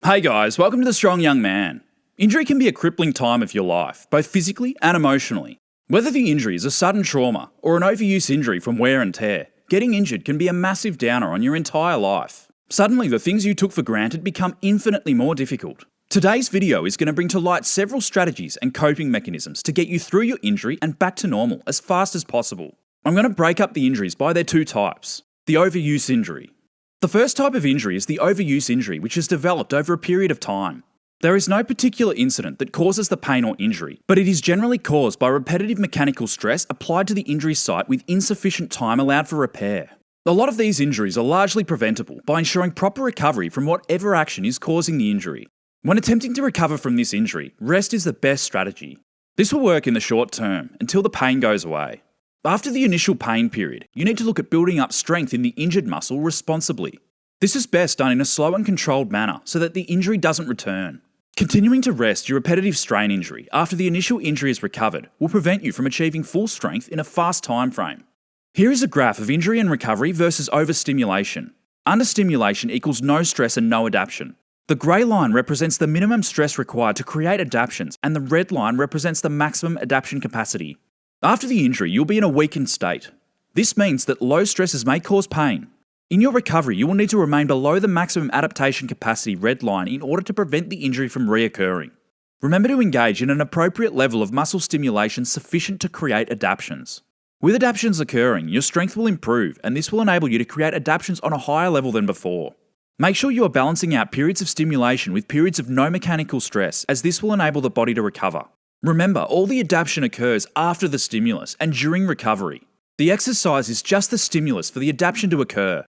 Hey guys, welcome to The Strong Young Man. Injury can be a crippling time of your life, both physically and emotionally. Whether the injury is a sudden trauma or an overuse injury from wear and tear, getting injured can be a massive downer on your entire life. Suddenly, the things you took for granted become infinitely more difficult. Today's video is going to bring to light several strategies and coping mechanisms to get you through your injury and back to normal as fast as possible. I'm going to break up the injuries by their two types. The overuse injury. The first type of injury is the overuse injury, which is developed over a period of time. There is no particular incident that causes the pain or injury, but it is generally caused by repetitive mechanical stress applied to the injury site with insufficient time allowed for repair. A lot of these injuries are largely preventable by ensuring proper recovery from whatever action is causing the injury. When attempting to recover from this injury, rest is the best strategy. This will work in the short term until the pain goes away. After the initial pain period, you need to look at building up strength in the injured muscle responsibly. This is best done in a slow and controlled manner so that the injury doesn't return. Continuing to rest your repetitive strain injury after the initial injury is recovered will prevent you from achieving full strength in a fast time frame. Here is a graph of injury and recovery versus overstimulation. Understimulation equals no stress and no adaptation. The grey line represents the minimum stress required to create adaptations, and the red line represents the maximum adaptation capacity. After the injury, you'll be in a weakened state. This means that low stresses may cause pain. In your recovery, you will need to remain below the maximum adaptation capacity red line in order to prevent the injury from reoccurring. Remember to engage in an appropriate level of muscle stimulation sufficient to create adaptations. With adaptations occurring, your strength will improve, and this will enable you to create adaptations on a higher level than before. Make sure you are balancing out periods of stimulation with periods of no mechanical stress, as this will enable the body to recover. Remember, all the adaptation occurs after the stimulus and during recovery. The exercise is just the stimulus for the adaptation to occur.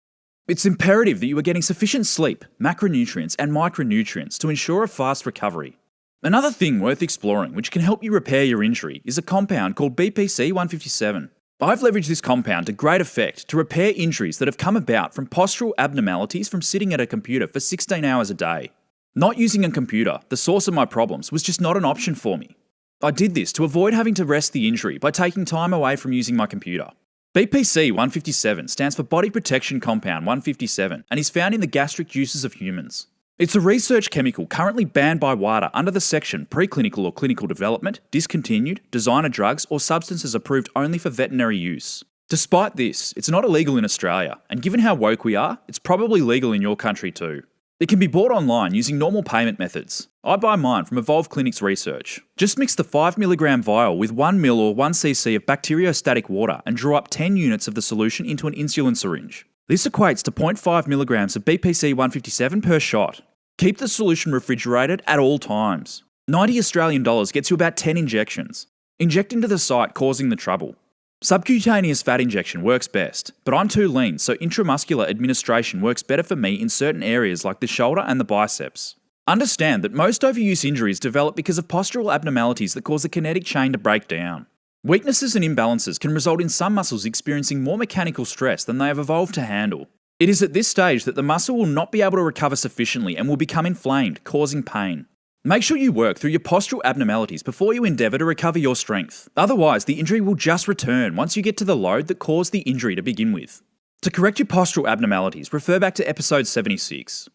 It's imperative that you are getting sufficient sleep, macronutrients and micronutrients to ensure a fast recovery. Another thing worth exploring which can help you repair your injury is a compound called BPC 157. I've leveraged this compound to great effect to repair injuries that have come about from postural abnormalities from sitting at a computer for 16 hours a day. Not using a computer, the source of my problems, was just not an option for me. I did this to avoid having to rest the injury by taking time away from using my computer. BPC 157 stands for Body Protection Compound 157 and is found in the gastric juices of humans. It's a research chemical currently banned by WADA under the section Preclinical or Clinical Development, Discontinued, Designer Drugs or Substances Approved Only for Veterinary Use. Despite this, it's not illegal in Australia, and given how woke we are, it's probably legal in your country too. It can be bought online using normal payment methods. I buy mine from Evolve Clinic's research. Just mix the 5mg vial with 1ml or 1cc of bacteriostatic water and draw up 10 units of the solution into an insulin syringe. This equates to 0.5mg of BPC 157 per shot. Keep the solution refrigerated at all times. 90 Australian dollars gets you about 10 injections. Inject into the site causing the trouble. Subcutaneous fat injection works best, but I'm too lean, so intramuscular administration works better for me in certain areas like the shoulder and the biceps. Understand that most overuse injuries develop because of postural abnormalities that cause the kinetic chain to break down. Weaknesses and imbalances can result in some muscles experiencing more mechanical stress than they have evolved to handle. It is at this stage that the muscle will not be able to recover sufficiently and will become inflamed, causing pain. Make sure you work through your postural abnormalities before you endeavour to recover your strength. Otherwise, the injury will just return once you get to the load that caused the injury to begin with. To correct your postural abnormalities, refer back to episode 76.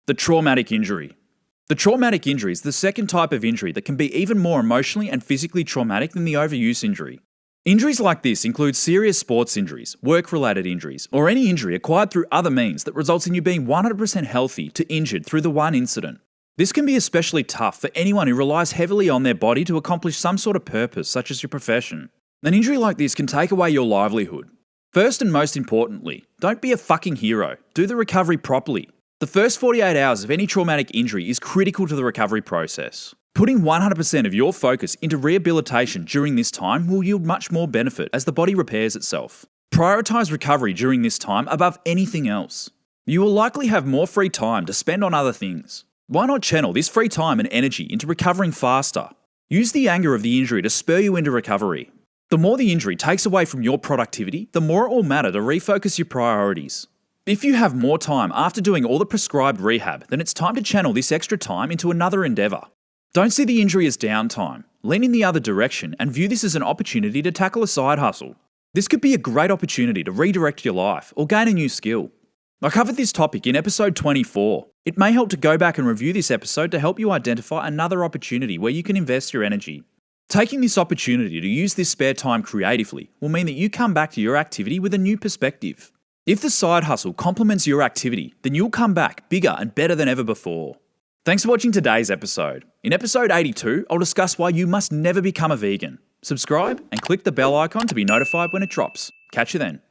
The traumatic injury. The traumatic injury is the second type of injury that can be even more emotionally and physically traumatic than the overuse injury. Injuries like this include serious sports injuries, work-related injuries, or any injury acquired through other means that results in you being 100% healthy to injured through the one incident. This can be especially tough for anyone who relies heavily on their body to accomplish some sort of purpose, such as your profession. An injury like this can take away your livelihood. First and most importantly, don't be a fucking hero. Do the recovery properly. The first 48 hours of any traumatic injury is critical to the recovery process. Putting 100% of your focus into rehabilitation during this time will yield much more benefit as the body repairs itself. Prioritise recovery during this time above anything else. You will likely have more free time to spend on other things. Why not channel this free time and energy into recovering faster? Use the anger of the injury to spur you into recovery. The more the injury takes away from your productivity, the more it will matter to refocus your priorities. If you have more time after doing all the prescribed rehab, then it's time to channel this extra time into another endeavour. Don't see the injury as downtime. Lean in the other direction and view this as an opportunity to tackle a side hustle. This could be a great opportunity to redirect your life or gain a new skill. I covered this topic in episode 24. It may help to go back and review this episode to help you identify another opportunity where you can invest your energy. Taking this opportunity to use this spare time creatively will mean that you come back to your activity with a new perspective. If the side hustle complements your activity, then you'll come back bigger and better than ever before. Thanks for watching today's episode. In episode 82, I'll discuss why you must never become a vegan. Subscribe and click the bell icon to be notified when it drops. Catch you then.